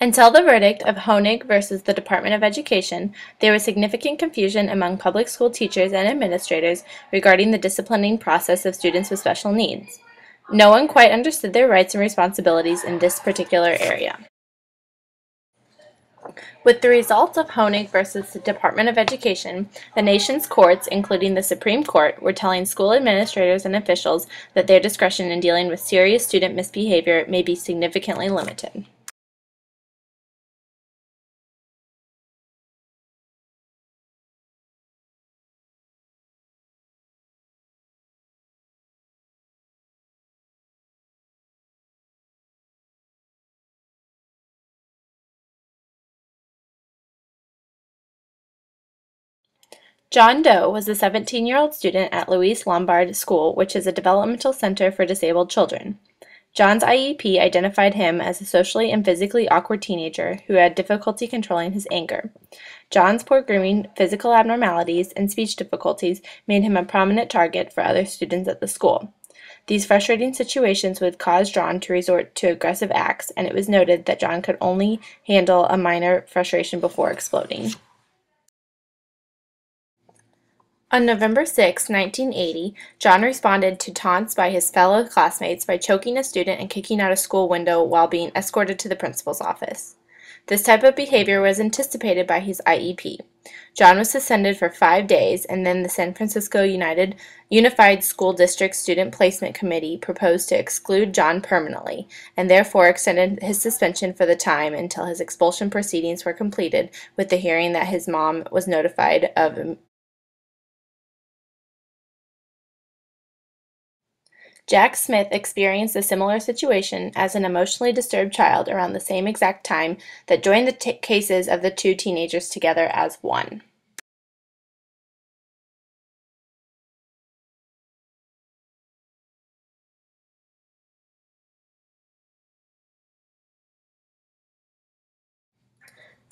Until the verdict of Honig versus the Department of Education, there was significant confusion among public school teachers and administrators regarding the disciplining process of students with special needs. No one quite understood their rights and responsibilities in this particular area. With the results of Honig versus the Department of Education, the nation's courts, including the Supreme Court, were telling school administrators and officials that their discretion in dealing with serious student misbehavior may be significantly limited. John Doe was a 17-year-old student at Louise Lombard School, which is a developmental center for disabled children. John's IEP identified him as a socially and physically awkward teenager who had difficulty controlling his anger. John's poor grooming, physical abnormalities, and speech difficulties made him a prominent target for other students at the school. These frustrating situations would cause John to resort to aggressive acts, and it was noted that John could only handle a minor frustration before exploding. On November 6, 1980, John responded to taunts by his fellow classmates by choking a student and kicking out a school window while being escorted to the principal's office. This type of behavior was anticipated by his IEP. John was suspended for 5 days, and then the San Francisco Unified School District Student Placement Committee proposed to exclude John permanently, and therefore extended his suspension for the time until his expulsion proceedings were completed, with the hearing that his mom was notified of. Jack Smith experienced a similar situation as an emotionally disturbed child around the same exact time that joined the cases of the two teenagers together as one.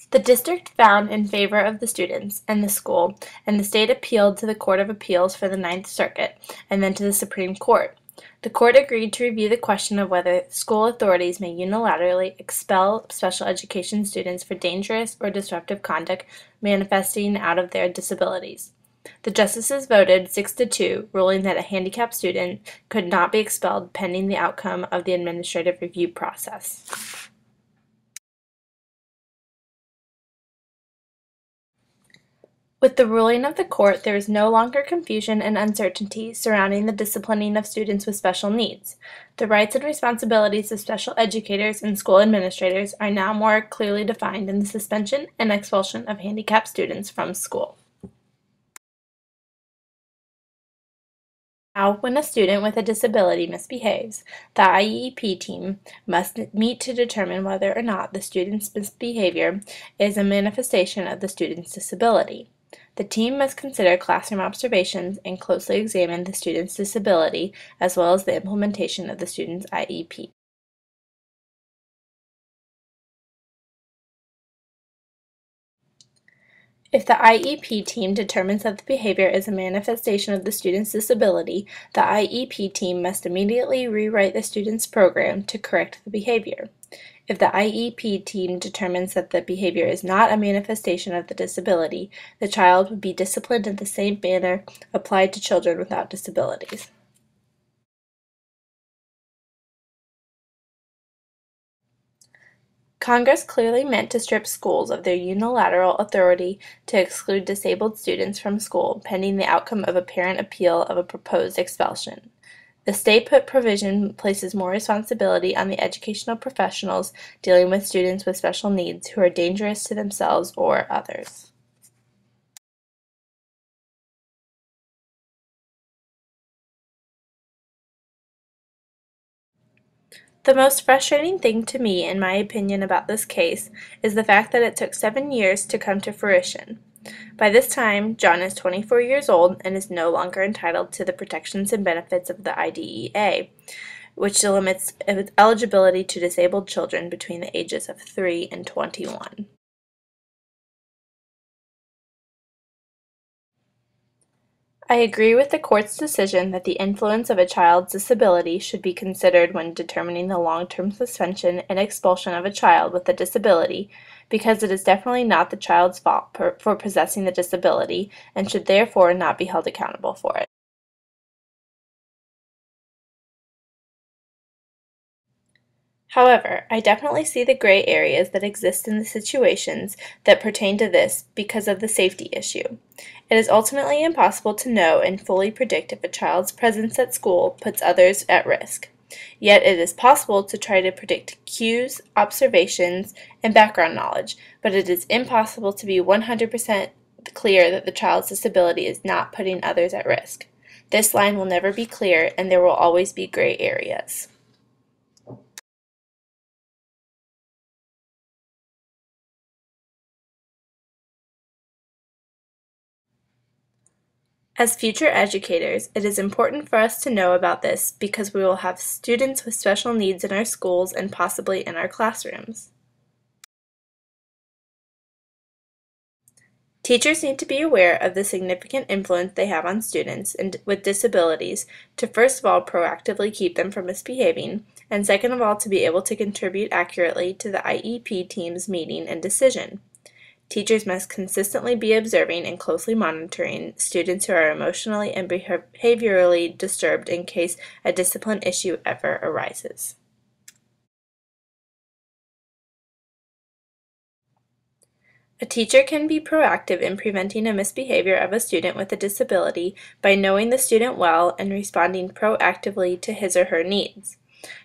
The district found in favor of the students and the school, and the state appealed to the Court of Appeals for the Ninth Circuit, and then to the Supreme Court. The court agreed to review the question of whether school authorities may unilaterally expel special education students for dangerous or disruptive conduct manifesting out of their disabilities. The justices voted 6-2, ruling that a handicapped student could not be expelled pending the outcome of the administrative review process. With the ruling of the court, there is no longer confusion and uncertainty surrounding the disciplining of students with special needs. The rights and responsibilities of special educators and school administrators are now more clearly defined in the suspension and expulsion of handicapped students from school. Now, when a student with a disability misbehaves, the IEP team must meet to determine whether or not the student's misbehavior is a manifestation of the student's disability. The team must consider classroom observations and closely examine the student's disability as well as the implementation of the student's IEP. If the IEP team determines that the behavior is a manifestation of the student's disability, the IEP team must immediately rewrite the student's program to correct the behavior. If the IEP team determines that the behavior is not a manifestation of the disability, the child would be disciplined in the same manner applied to children without disabilities. Congress clearly meant to strip schools of their unilateral authority to exclude disabled students from school pending the outcome of a parent appeal of a proposed expulsion. The stay-put provision places more responsibility on the educational professionals dealing with students with special needs who are dangerous to themselves or others. The most frustrating thing to me, in my opinion, about this case is the fact that it took 7 years to come to fruition. By this time, John is 24 years old and is no longer entitled to the protections and benefits of the IDEA, which limits eligibility to disabled children between the ages of 3 and 21. I agree with the court's decision that the influence of a child's disability should be considered when determining the long-term suspension and expulsion of a child with a disability, because it is definitely not the child's fault for possessing the disability and should therefore not be held accountable for it. However, I definitely see the gray areas that exist in the situations that pertain to this because of the safety issue. It is ultimately impossible to know and fully predict if a child's presence at school puts others at risk. Yet it is possible to try to predict cues, observations, and background knowledge, but it is impossible to be 100% clear that the child's disability is not putting others at risk. This line will never be clear, and there will always be gray areas. As future educators, it is important for us to know about this because we will have students with special needs in our schools and possibly in our classrooms. Teachers need to be aware of the significant influence they have on students with disabilities to first of all proactively keep them from misbehaving, and second of all to be able to contribute accurately to the IEP team's meeting and decision. Teachers must consistently be observing and closely monitoring students who are emotionally and behaviorally disturbed in case a discipline issue ever arises. A teacher can be proactive in preventing a misbehavior of a student with a disability by knowing the student well and responding proactively to his or her needs.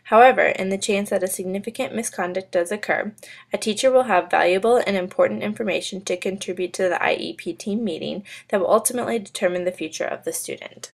However, in the chance that a significant misconduct does occur, a teacher will have valuable and important information to contribute to the IEP team meeting that will ultimately determine the future of the student.